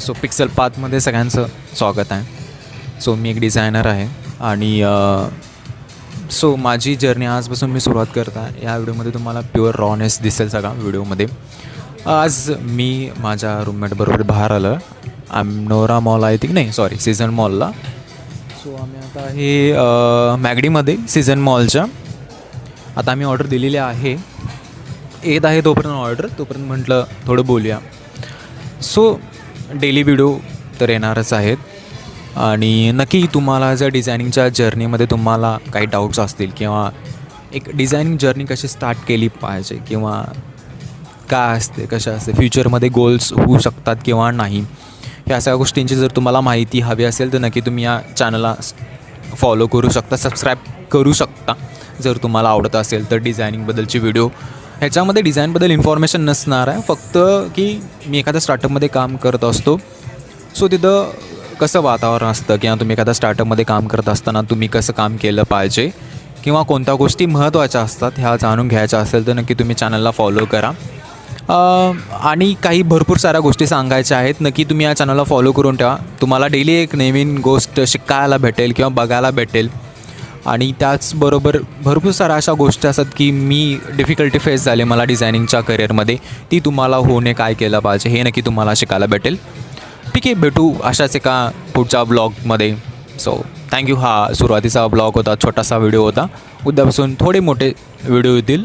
So pixel पाथमध्ये सगळ्यांचं स्वागत आहे. सो मी एक डिझायनर आहे आणि सो माझी जर्नी आजपासून मी सुरुवात करत आहे. या व्हिडिओमध्ये तुम्हाला प्युअर रॉनेस दिसेल सगळा व्हिडिओमध्ये. आज मी माझ्या रूममेटबरोबर बाहेर आलं. नोरा मॉल आय थिंक, नाही सॉरी, सीझन मॉलला. सो आम्ही आता हे मॅगडीमध्ये सीझन मॉलच्या आता आम्ही ऑर्डर दिलेली आहे. येत आहे तोपर्यंत ऑर्डर, तोपर्यंत म्हटलं थोडं बोलूया. सो डेली व्हिडिओ तर येणारच आहेत आणि नक्की तुम्हाला जर डिझायनिंगच्या जर्नीमध्ये तुम्हाला काही डाऊट्स असतील किंवा एक डिझायनिंग जर्नी कशी स्टार्ट केली पाहिजे किंवा काय असते, कशा असते, फ्युचरमध्ये गोल्स होऊ शकतात किंवा नाही, ह्या सगळ्या गोष्टींची जर तुम्हाला माहिती हवी असेल तर नक्की तुम्ही या चॅनलला फॉलो करू शकता, सबस्क्राईब करू शकता. जर तुम्हाला आवडत असेल तर डिझायनिंगबद्दलची व्हिडिओ, ह्याच्यामध्ये डिझाईनबद्दल इन्फॉर्मेशन नसणार आहे, फक्त की मी एखाद्या स्टार्टअपमध्ये काम करत असतो. सो तिथं कसं वातावरण असतं किंवा तुम्ही एखाद्या स्टार्टअपमध्ये काम करत असताना तुम्ही कसं काम केलं पाहिजे किंवा कोणत्या गोष्टी महत्त्वाच्या असतात ह्या जाणून घ्यायच्या असेल तर नक्की तुम्ही चॅनलला फॉलो करा. आणि काही भरपूर साऱ्या गोष्टी सांगायच्या आहेत, नक्की तुम्ही या चॅनलला फॉलो करून ठेवा. तुम्हाला डेली एक नवीन गोष्ट शिकायला भेटेल किंवा बघायला भेटेल. आणि त्याचबरोबर भरपूर साऱ्या अशा गोष्टी असतात की मी डिफिकल्टी फेस झाले मला डिझायनिंगच्या करिअरमध्ये, ती तुम्हाला होणे काय केलं पाहिजे हे नक्की तुम्हाला शिकायला भेटेल. ठीक आहे, भेटू अशाच एका पुढच्या ब्लॉगमध्ये. So thank you. हा सुरुवातीचा ब्लॉग होता, छोटासा व्हिडिओ होता. उद्यापासून थोडे मोठे व्हिडिओ येतील.